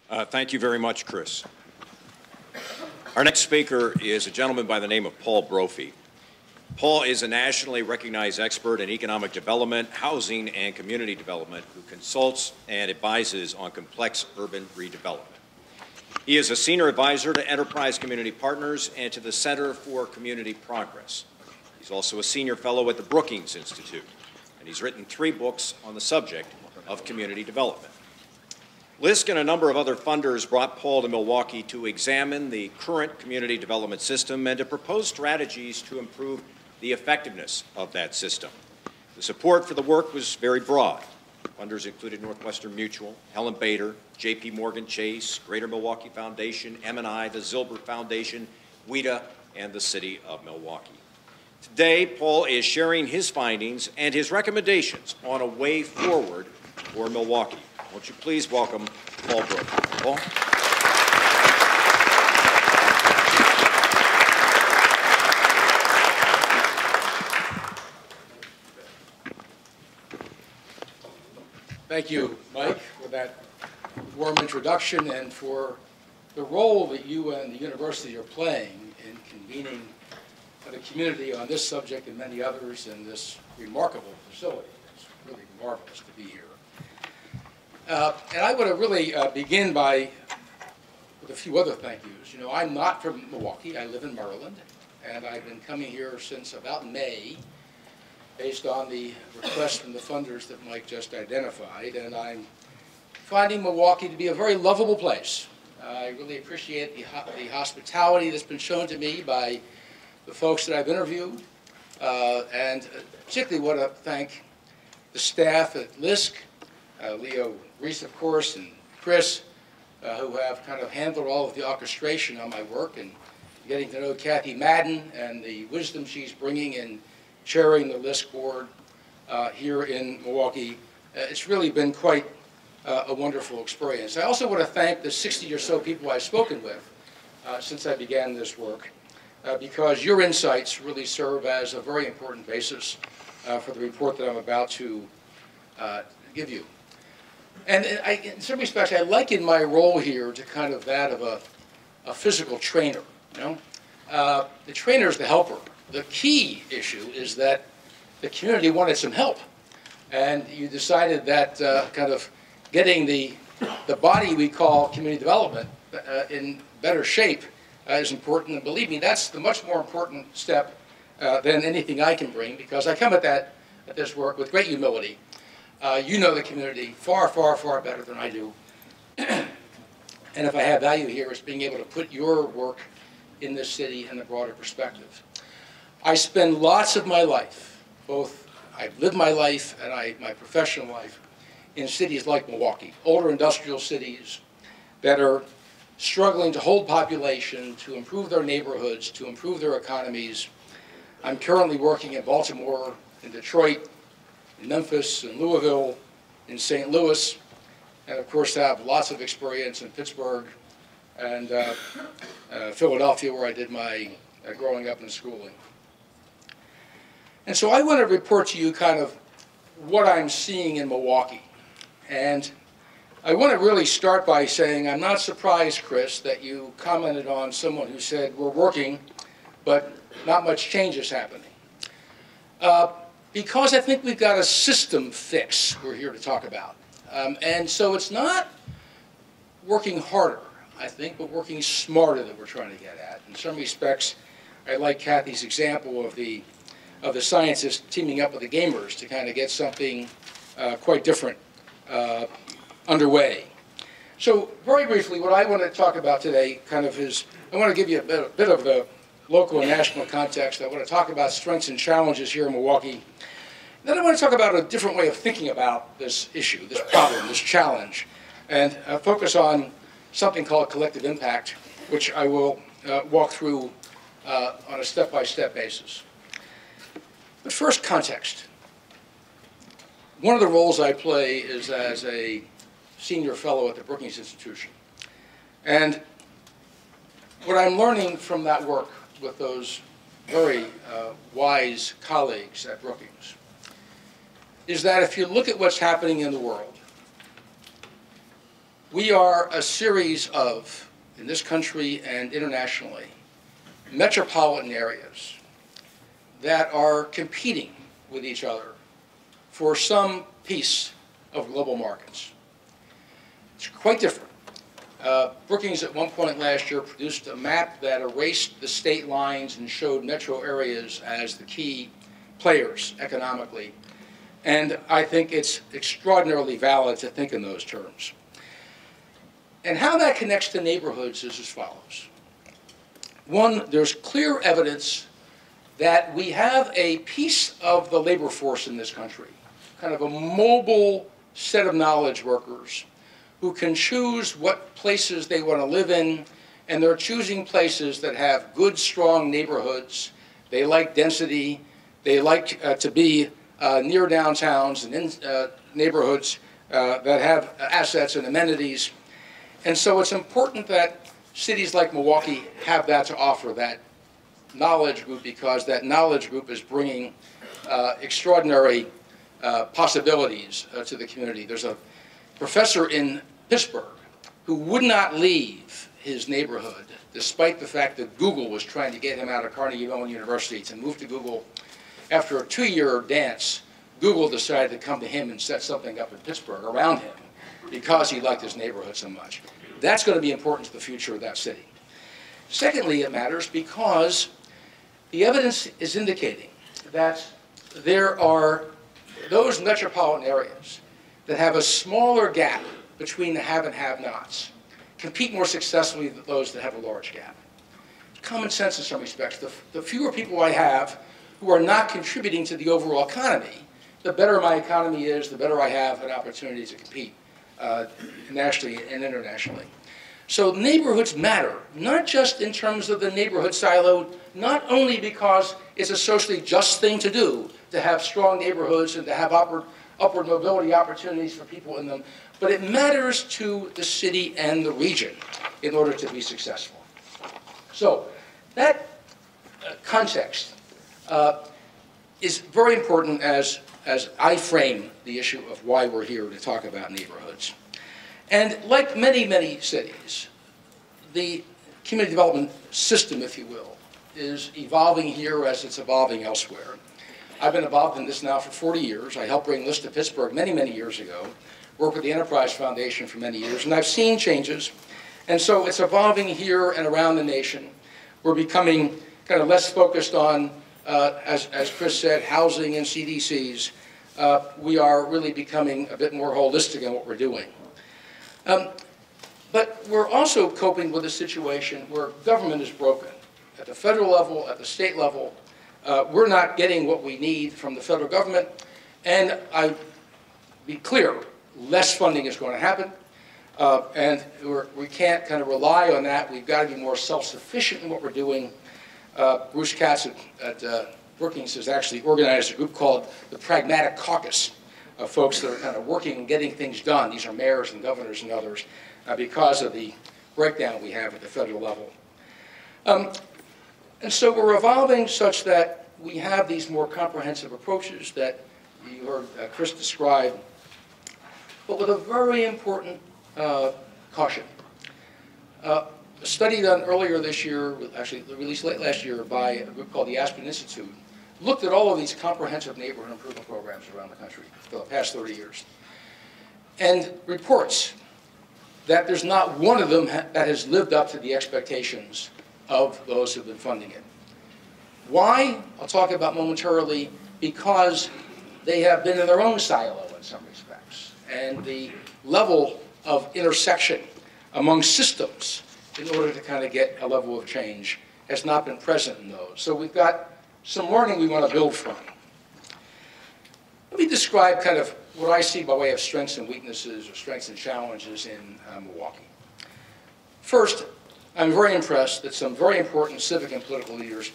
Thank you very much, Chris. Our next speaker is a gentleman by the name of Paul Brophy. Paul is a nationally recognized expert in economic development, housing, and community development who consults and advises on complex urban redevelopment. He is a senior advisor to Enterprise Community Partners and to the Center for Community Progress. He's also a senior fellow at the Brookings Institute, and he's written 3 books on the subject of community development. LISC and a number of other funders brought Paul to Milwaukee to examine the current community development system and to propose strategies to improve the effectiveness of that system. The support for the work was very broad. Funders included Northwestern Mutual, Helen Bader, J.P. Morgan Chase, Greater Milwaukee Foundation, M&I, the Zilbert Foundation, WIDA, and the City of Milwaukee. Today, Paul is sharing his findings and his recommendations on a way forward for Milwaukee. Won't you please welcome Paul Brophy. Paul? Thank you, Mike, for that warm introduction and for the role that you and the university are playing in convening the community on this subject and many others in this remarkable facility. It's really marvelous to be here. And I want to really begin with a few other thank yous. You know, I'm not from Milwaukee. I live in Maryland, and I've been coming here since about May, based on the request from the funders that Mike just identified, and I'm finding Milwaukee to be a very lovable place. I really appreciate the hospitality that's been shown to me by the folks that I've interviewed, and particularly want to thank the staff at LISC, Leo Reese, of course, and Chris, who have kind of handled all of the orchestration on my work, and getting to know Kathy Madden and the wisdom she's bringing in chairing the LISC board here in Milwaukee. It's really been quite a wonderful experience. I also want to thank the 60 or so people I've spoken with since I began this work, because your insights really serve as a very important basis for the report that I'm about to give you. And in some respects, I liken my role here to kind of that of a physical trainer. You know, the trainer is the helper. The key issue is that the community wanted some help, and you decided that kind of getting the body we call community development in better shape is important. And believe me, that's the much more important step than anything I can bring, because I come at this work with great humility. You know the community far, far, far better than I do. And if I have value here, it's being able to put your work in this city in a broader perspective. I spend lots of my life, I've lived my life and my professional life in cities like Milwaukee, older industrial cities that are struggling to hold population, to improve their neighborhoods, to improve their economies. I'm currently working in Baltimore, in Detroit, in Memphis, in Louisville, in St. Louis, and of course have lots of experience in Pittsburgh and Philadelphia, where I did my growing up and schooling. And so I want to report to you kind of what I'm seeing in Milwaukee. And I want to really start by saying I'm not surprised, Chris, that you commented on someone who said we're working, but not much change is happening. Because I think we've got a system fix we're here to talk about. And so it's not working harder, I think, but working smarter that we're trying to get at. In some respects, I like Kathy's example of the scientists teaming up with the gamers to kind of get something quite different underway. So very briefly, what I want to talk about today kind of is, I want to give you a bit of the local and national context. I want to talk about strengths and challenges here in Milwaukee. Then I want to talk about a different way of thinking about this issue, this problem, this challenge, and focus on something called collective impact, which I will walk through on a step-by-step basis. But first, context. One of the roles I play is as a senior fellow at the Brookings Institution. And what I'm learning from that work with those very wise colleagues at Brookings is that if you look at what's happening in the world, We are a series of, in this country and internationally, metropolitan areas that are competing with each other for some piece of global markets. It's quite different. Brookings at one point last year produced a map that erased the state lines and showed metro areas as the key players economically. And I think it's extraordinarily valid to think in those terms. And how that connects to neighborhoods is as follows. One, there's clear evidence that we have a piece of the labor force in this country, kind of a mobile set of knowledge workers who can choose what places they want to live in, and they're choosing places that have good, strong neighborhoods. They like density. They like to be near downtowns and in neighborhoods that have assets and amenities. And so it's important that cities like Milwaukee have that to offer, that knowledge group, because that knowledge group is bringing extraordinary possibilities to the community. There's a professor in Pittsburgh who would not leave his neighborhood, despite the fact that Google was trying to get him out of Carnegie Mellon University to move to Google. After a 2-year dance, Google decided to come to him and set something up in Pittsburgh around him because he liked his neighborhood so much. That's going to be important to the future of that city. Secondly, it matters because the evidence is indicating that there are those metropolitan areas that have a smaller gap between the have and have-nots compete more successfully than those that have a large gap. Common sense in some respects. The fewer people I have who are not contributing to the overall economy, the better my economy is, the better I have an opportunity to compete nationally and internationally. So neighborhoods matter, not just in terms of the neighborhood silo, not only because it's a socially just thing to do to have strong neighborhoods and to have upward mobility opportunities for people in them, but it matters to the city and the region in order to be successful. So that context is very important as I frame the issue of why we're here to talk about neighborhoods. And like many, many cities, the community development system, if you will, is evolving here as it's evolving elsewhere. I've been involved in this now for 40 years. I helped bring this to Pittsburgh many, many years ago, worked with the Enterprise Foundation for many years, and I've seen changes. And so it's evolving here and around the nation. We're becoming kind of less focused on, as Chris said, housing and CDCs. We are really becoming a bit more holistic in what we're doing. But we're also coping with a situation where government is broken. At the federal level, at the state level, we're not getting what we need from the federal government. And I be clear, less funding is going to happen. And we can't kind of rely on that. We've got to be more self-sufficient in what we're doing. Bruce Katz at Brookings has actually organized a group called the Pragmatic Caucus of folks that are kind of working and getting things done. These are mayors and governors and others because of the breakdown we have at the federal level. And so we're evolving such that we have these more comprehensive approaches that you heard Chris describe, but with a very important caution. A study done earlier this year, actually released late last year by a group called the Aspen Institute, looked at all of these comprehensive neighborhood improvement programs around the country for the past 30 years, and reports that there's not one of them that has lived up to the expectations of those who've been funding it. Why? I'll talk about momentarily, because they have been in their own silo in some respects, and the level of intersection among systems in order to kind of get a level of change has not been present in those. So we've got some learning we want to build from. Let me describe kind of what I see by way of strengths and weaknesses or strengths and challenges in Milwaukee. First, I'm very impressed that some very important civic and political leaders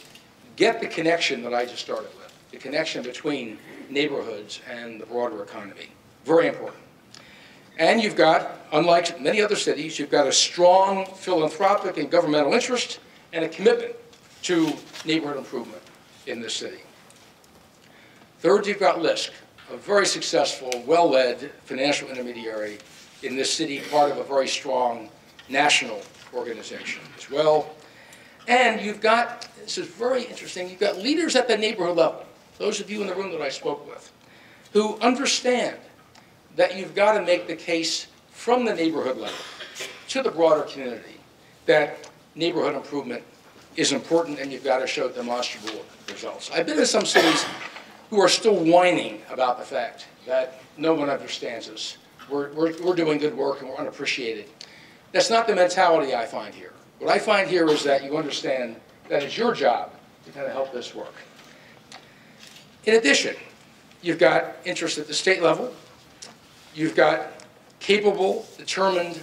get the connection that I just started with, the connection between neighborhoods and the broader economy. Very important. And you've got, unlike many other cities, you've got a strong philanthropic and governmental interest and a commitment to neighborhood improvement in this city. Third, you've got LISC, a very successful, well-led financial intermediary in this city, part of a very strong national organization as well. And you've got, this is very interesting, you've got leaders at the neighborhood level, those of you in the room that I spoke with, who understand that you've got to make the case from the neighborhood level to the broader community that neighborhood improvement is important and you've got to show demonstrable results. I've been in some cities who are still whining about the fact that no one understands us. We're doing good work and we're unappreciated. That's not the mentality I find here. What I find here is that you understand that it's your job to kind of help this work. In addition, you've got interest at the state level. You've got capable, determined,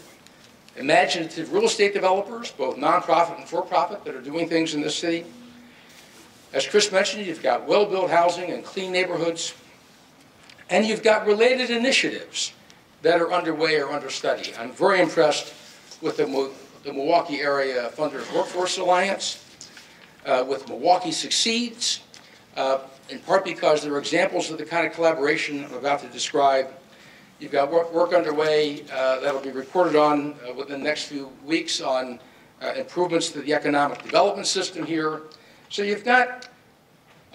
imaginative real estate developers, both nonprofit and for-profit, that are doing things in this city. As Chris mentioned, you've got well-built housing and clean neighborhoods. And you've got related initiatives that are underway or under study. I'm very impressed with the Milwaukee Area Funders Workforce Alliance, with Milwaukee Succeeds, in part because there are examples of the kind of collaboration I'm about to describe. You've got work underway that'll be reported on within the next few weeks on improvements to the economic development system here. So you've got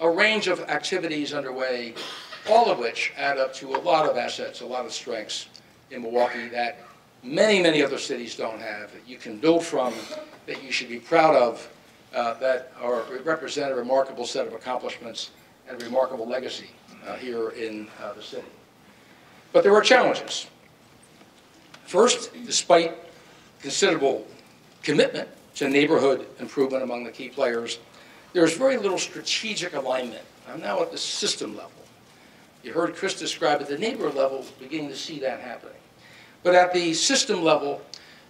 a range of activities underway, all of which add up to a lot of assets, a lot of strengths in Milwaukee that many, many other cities don't have, that you can build from, that you should be proud of, that represent a remarkable set of accomplishments and a remarkable legacy here in the city. But there are challenges. First, despite considerable commitment to neighborhood improvement among the key players, there's very little strategic alignment. I'm now at the system level. You heard Chris describe at the neighborhood level, beginning to see that happening. But at the system level,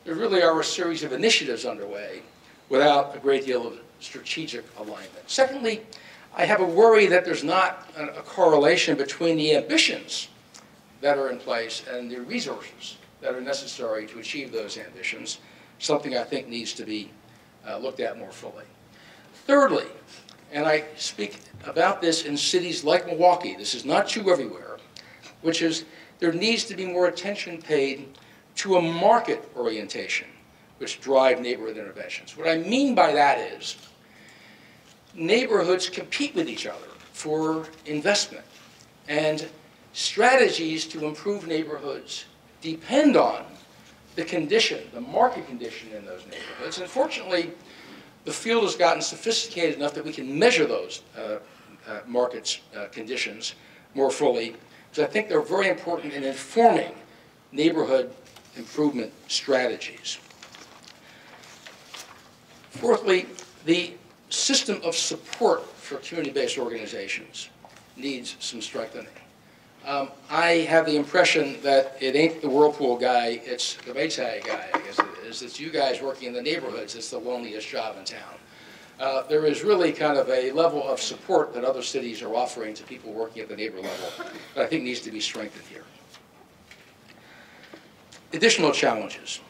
there really are a series of initiatives underway without a great deal of strategic alignment. Secondly, I have a worry that there's not a correlation between the ambitions that are in place and the resources that are necessary to achieve those ambitions, something I think needs to be looked at more fully. Thirdly, and I speak about this in cities like Milwaukee, this is not true everywhere, which is there needs to be more attention paid to a market orientation which drive neighborhood interventions. What I mean by that is neighborhoods compete with each other for investment, and strategies to improve neighborhoods depend on the condition, the market condition in those neighborhoods. And fortunately, the field has gotten sophisticated enough that we can measure those market conditions more fully, because I think they're very important in informing neighborhood improvement strategies. Fourthly, the system of support for community-based organizations needs some strengthening. I have the impression that it ain't the Whirlpool guy, it's the Maytag guy, I guess it is. It's you guys working in the neighborhoods, it's the loneliest job in town. There is really kind of a level of support that other cities are offering to people working at the neighbor level that I think needs to be strengthened here. Additional challenges.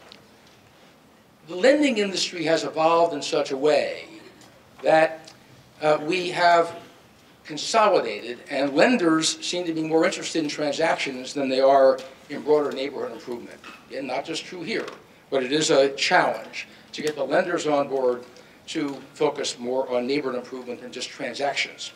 The lending industry has evolved in such a way that we have consolidated, and lenders seem to be more interested in transactions than they are in broader neighborhood improvement. Again, not just true here, but it is a challenge to get the lenders on board to focus more on neighborhood improvement than just transactions.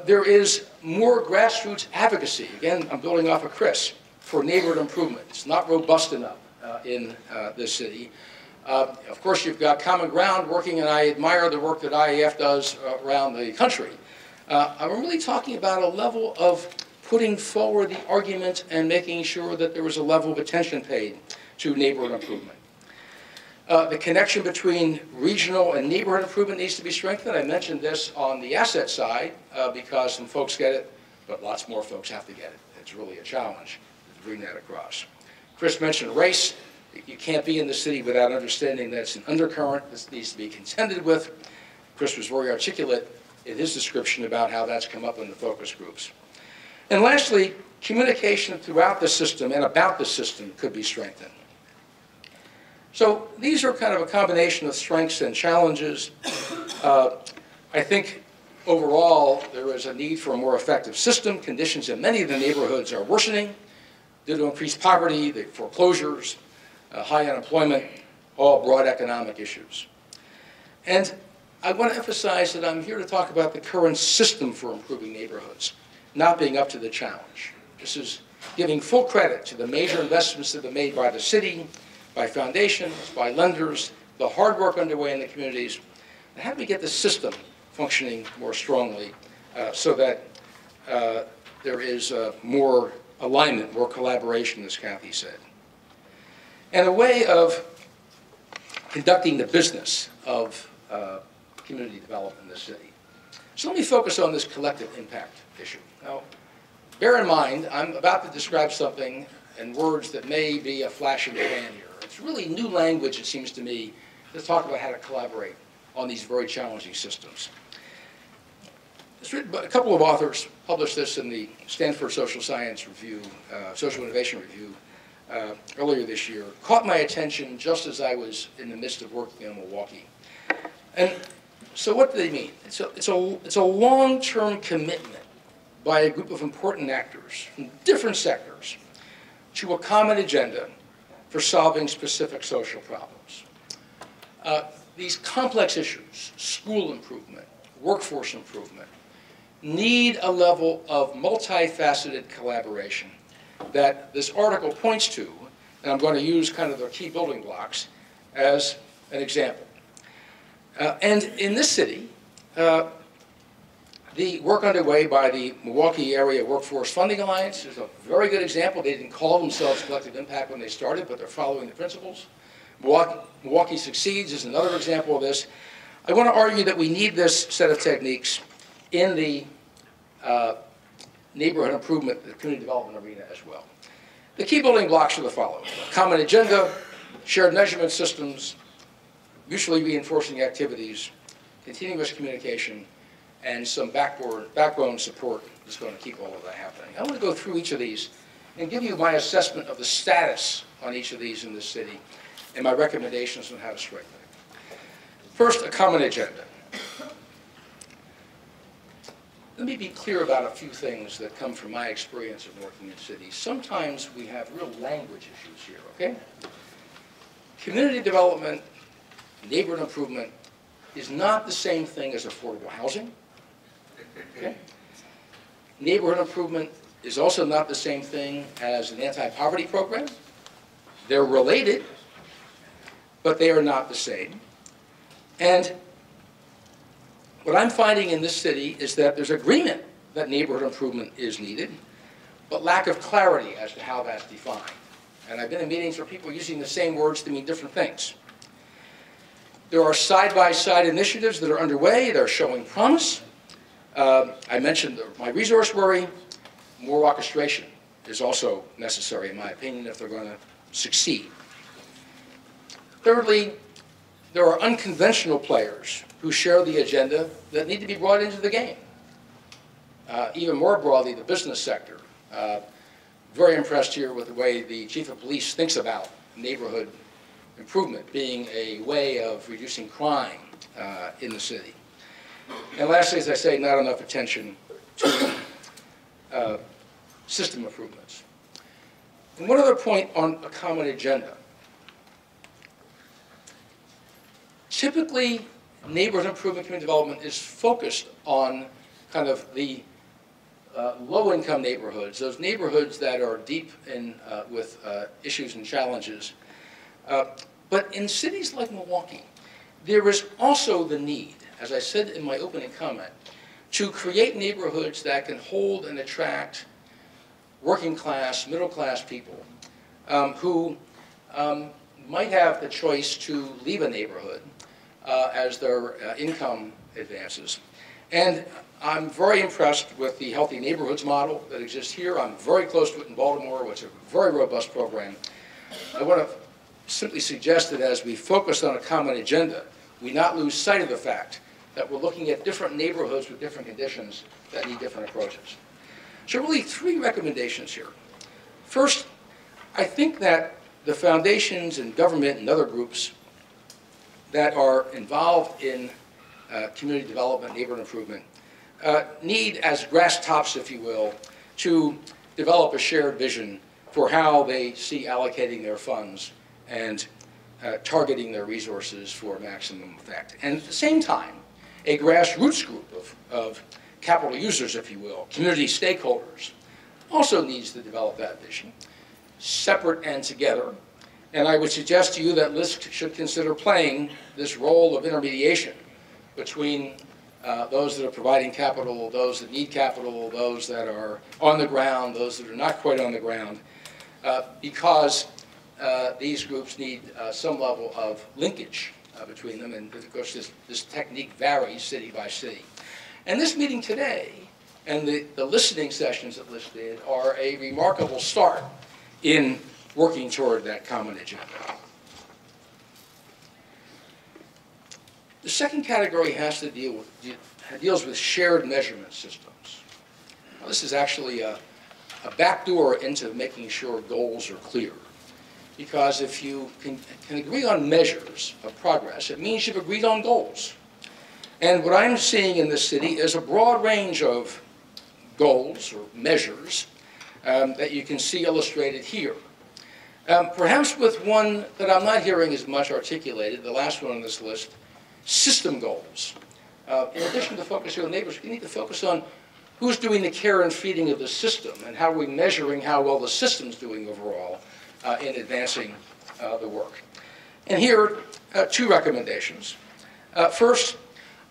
There is more grassroots advocacy. Again, I'm building off of Chris, for neighborhood improvement. It's not robust enough in this city. Of course, you've got Common Ground working, and I admire the work that IAF does around the country. I'm really talking about a level of putting forward the argument and making sure that there was a level of attention paid to neighborhood improvement. The connection between regional and neighborhood improvement needs to be strengthened. I mentioned this on the asset side because some folks get it, but lots more folks have to get it. It's really a challenge to bring that across. Chris mentioned race. You can't be in the city without understanding that it's an undercurrent that needs to be contended with. Chris was very articulate in his description about how that's come up in the focus groups. And lastly, communication throughout the system and about the system could be strengthened. So these are kind of a combination of strengths and challenges. I think overall there is a need for a more effective system. Conditions in many of the neighborhoods are worsening. due to increased poverty, the foreclosures, high unemployment, all broad economic issues. And I want to emphasize that I'm here to talk about the current system for improving neighborhoods not being up to the challenge. This is giving full credit to the major investments that have been made by the city, by foundations, by lenders, the hard work underway in the communities. And how do we get the system functioning more strongly so that there is more alignment, more collaboration, as Kathy said. And a way of conducting the business of community development in the city. So let me focus on this collective impact issue. Now, bear in mind, I'm about to describe something in words that may be a flash in the pan here. It's really new language, it seems to me, to talk about how to collaborate on these very challenging systems. It's written by a couple of authors, published this in the Stanford Social Science Review, Social Innovation Review, earlier this year. Caught my attention just as I was in the midst of working in Milwaukee. And so what do they mean? It's a long-term commitment by a group of important actors from different sectors to a common agenda for solving specific social problems. These complex issues, school improvement, workforce improvement, need a level of multifaceted collaboration that this article points to, and I'm going to use kind of the key building blocks as an example. And in this city, the work underway by the Milwaukee Area Workforce Funding Alliance is a very good example. They didn't call themselves Collective Impact when they started, but they're following the principles. Milwaukee Succeeds is another example of this. I want to argue that we need this set of techniques in the neighborhood improvement, the community development arena as well. The key building blocks are the following: common agenda, shared measurement systems, mutually reinforcing activities, continuous communication, and some backbone support that's going to keep all of that happening. I want to go through each of these and give you my assessment of the status on each of these in this city and my recommendations on how to strengthen it. First, a common agenda. Let me be clear about a few things that come from my experience of working in cities. Sometimes we have real language issues here, okay? Community development, neighborhood improvement is not the same thing as affordable housing. Okay? Neighborhood improvement is also not the same thing as an anti-poverty program. They're related, but they are not the same. And what I'm finding in this city is that there's agreement that neighborhood improvement is needed, but lack of clarity as to how that's defined. And I've been in meetings where people are using the same words to mean different things. There are side-by-side initiatives that are underway. They're showing promise. I mentioned my resource worry. More orchestration is also necessary, in my opinion, if they're going to succeed. Thirdly, there are unconventional players who share the agenda that need to be brought into the game. Even more broadly, the business sector. Very impressed here with the way the chief of police thinks about neighborhood improvement being a way of reducing crime in the city. And lastly, as I say, not enough attention to system improvements. And one other point on a common agenda. Typically, neighborhood improvement, community development is focused on kind of the low-income neighborhoods, those neighborhoods that are deep in with issues and challenges. But in cities like Milwaukee, there is also the need, as I said in my opening comment, to create neighborhoods that can hold and attract working class, middle class people who might have the choice to leave a neighborhood as their income advances. And I'm very impressed with the Healthy Neighborhoods model that exists here. I'm very close to it in Baltimore, which is a very robust program. I want to simply suggest that as we focus on a common agenda, we not lose sight of the fact that we're looking at different neighborhoods with different conditions that need different approaches. So really 3 recommendations here. First, I think that the foundations and government and other groups that are involved in community development, neighborhood improvement, need, as grass tops, if you will, to develop a shared vision for how they see allocating their funds and targeting their resources for maximum effect. And at the same time, a grassroots group of capital users, if you will, community stakeholders, also needs to develop that vision, separate and together. And I would suggest to you that LISC should consider playing this role of intermediation between those that are providing capital, those that need capital, those that are on the ground, those that are not quite on the ground, because these groups need some level of linkage between them, and of course this technique varies city by city. And this meeting today and the listening sessions that LISC did are a remarkable start in working toward that common agenda. The second category has to deals with shared measurement systems. Now, this is actually a backdoor into making sure goals are clear. Because if you can agree on measures of progress, it means you've agreed on goals. And what I'm seeing in this city is a broad range of goals or measures that you can see illustrated here. Perhaps with one that I'm not hearing as much articulated, the last one on this list, system goals. In addition to focusing on neighbors, we need to focus on who's doing the care and feeding of the system and how are we measuring how well the system's doing overall in advancing the work. And here are two recommendations. First,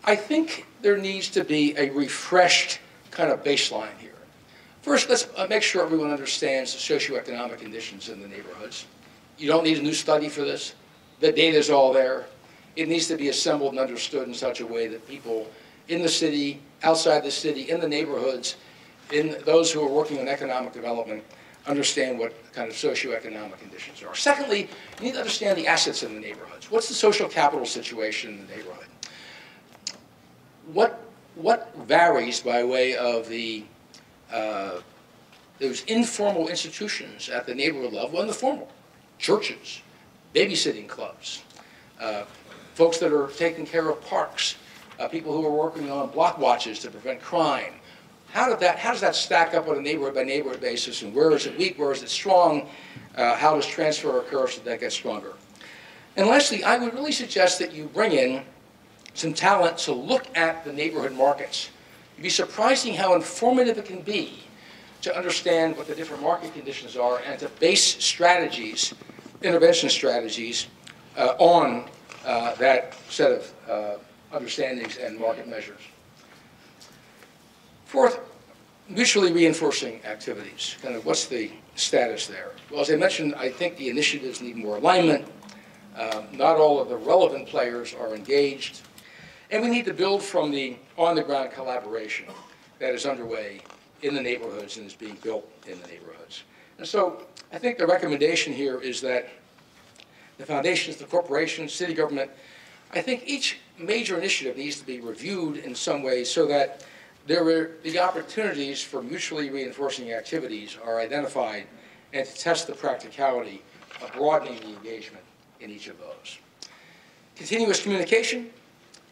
I think there needs to be a refreshed kind of baseline here. First, let's make sure everyone understands the socioeconomic conditions in the neighborhoods. You don't need a new study for this. The data is all there. It needs to be assembled and understood in such a way that people in the city, outside the city, in the neighborhoods, in those who are working on economic development, understand what kind of socioeconomic conditions are. Secondly, you need to understand the assets in the neighborhoods. What's the social capital situation in the neighborhood? What varies by way of those informal institutions at the neighborhood level and the formal? Churches, babysitting clubs, folks that are taking care of parks, people who are working on block watches to prevent crime. How does that stack up on a neighborhood by neighborhood basis, and where is it weak, where is it strong? How does transfer occur so that gets stronger? And lastly, I would really suggest that you bring in some talent to look at the neighborhood markets. It'd be surprising how informative it can be to understand what the different market conditions are and to base strategies, intervention strategies, on that set of understandings and market measures. Fourth, mutually reinforcing activities. Kind of what's the status there? Well, as I mentioned, I think the initiatives need more alignment. Not all of the relevant players are engaged. And we need to build from the on-the-ground collaboration that is underway in the neighborhoods and is being built in the neighborhoods. And so I think the recommendation here is that the foundations, the corporations, city government, I think each major initiative needs to be reviewed in some ways so that the opportunities for mutually reinforcing activities are identified and to test the practicality of broadening the engagement in each of those. Continuous communication.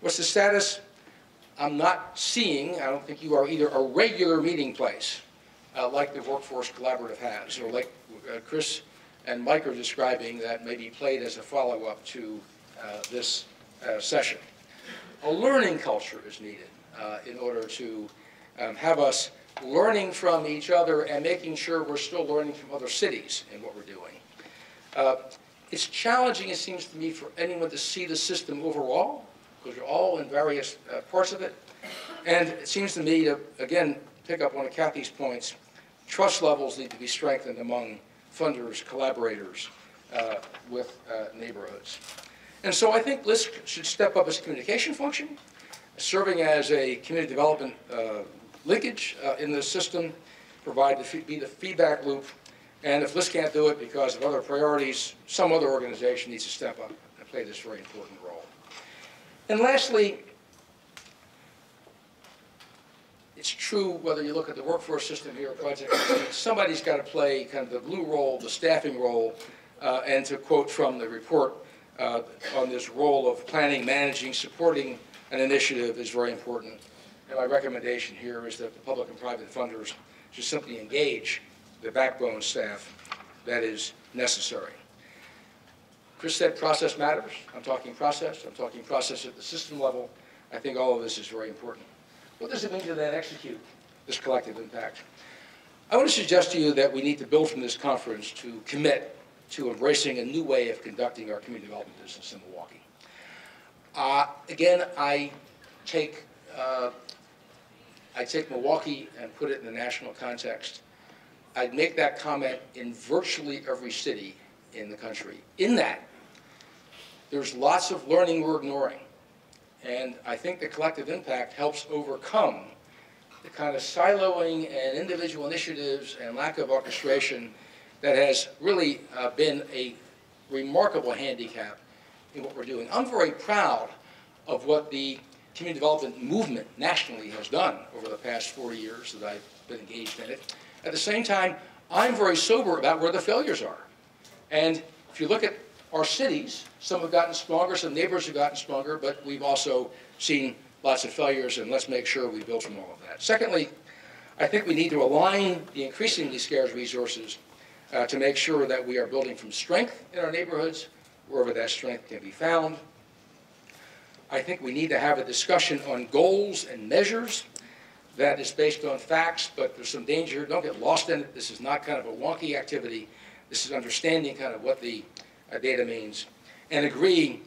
What's the status? I'm not seeing, I don't think you are either a regular meeting place like the Workforce Collaborative has, or like Chris and Mike are describing that may be played as a follow-up to this session. A learning culture is needed in order to have us learning from each other and making sure we're still learning from other cities in what we're doing. It's challenging, it seems to me, for anyone to see the system overall, because we're all in various parts of it. And it seems to me to, again, pick up one of Kathy's points, trust levels need to be strengthened among funders, collaborators with neighborhoods. And so I think LISC should step up its communication function, serving as a community development linkage in the system, be the feedback loop. And if LISC can't do it because of other priorities, some other organization needs to step up and play this very important role. And lastly, it's true whether you look at the workforce system here or project, somebody's got to play kind of the glue role, the staffing role, and to quote from the report on this role of planning, managing, supporting an initiative is very important. And my recommendation here is that the public and private funders should simply engage the backbone staff that is necessary. Chris said process matters. I'm talking process. I'm talking process at the system level. I think all of this is very important. What does it mean to then execute this collective impact? I want to suggest to you that we need to build from this conference to commit to embracing a new way of conducting our community development business in Milwaukee. Again, I take Milwaukee and put it in the national context. I'd make that comment in virtually every city in the country. In that, there's lots of learning we're ignoring. And I think the collective impact helps overcome the kind of siloing and individual initiatives and lack of orchestration that has really been a remarkable handicap in what we're doing. I'm very proud of what the community development movement nationally has done over the past 40 years that I've been engaged in it. At the same time, I'm very sober about where the failures are. And if you look at our cities, some have gotten stronger, some neighbors have gotten stronger, but we've also seen lots of failures, and let's make sure we build from all of that. Secondly, I think we need to align the increasingly scarce resources to make sure that we are building from strength in our neighborhoods, wherever that strength can be found. I think we need to have a discussion on goals and measures that is based on facts, but there's some danger. Don't get lost in it. This is not kind of a wonky activity. This is understanding kind of what the data means, and agree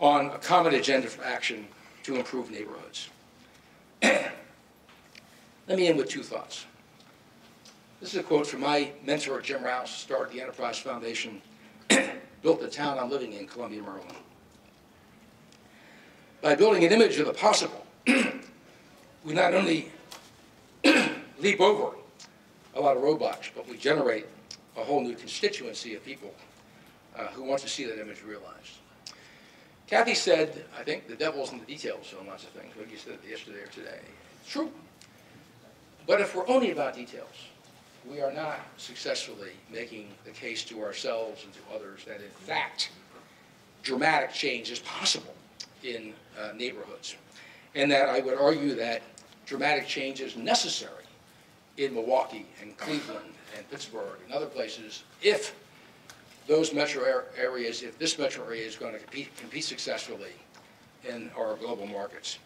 on a common agenda for action to improve neighborhoods. Let me end with two thoughts. This is a quote from my mentor, Jim Rouse, started the Enterprise Foundation, built the town I'm living in, Columbia, Maryland. By building an image of the possible, we not only leap over a lot of roadblocks, but we generate a whole new constituency of people who want to see that image realized. Kathy said, I think the devil's in the details on lots of things, what you said yesterday or today. It's true. But if we're only about details, we are not successfully making the case to ourselves and to others that, in fact, dramatic change is possible in neighborhoods. And that I would argue that dramatic change is necessary in Milwaukee and Cleveland and Pittsburgh and other places if those metro areas, if this metro area is going to compete successfully in our global markets.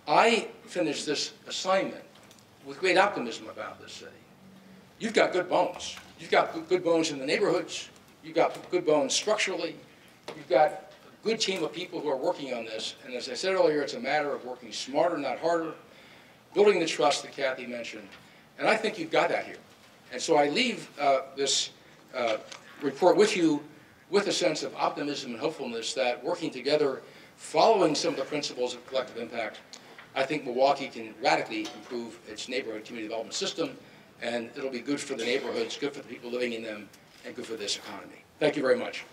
I finished this assignment with great optimism about this city. You've got good bones. You've got good bones in the neighborhoods. You've got good bones structurally. You've got a good team of people who are working on this. And as I said earlier, it's a matter of working smarter, not harder, building the trust that Kathy mentioned. And I think you've got that here. And so I leave this report with you with a sense of optimism and hopefulness that working together, following some of the principles of collective impact, I think Milwaukee can radically improve its neighborhood community development system, and it'll be good for the neighborhoods, good for the people living in them, and good for this economy. Thank you very much.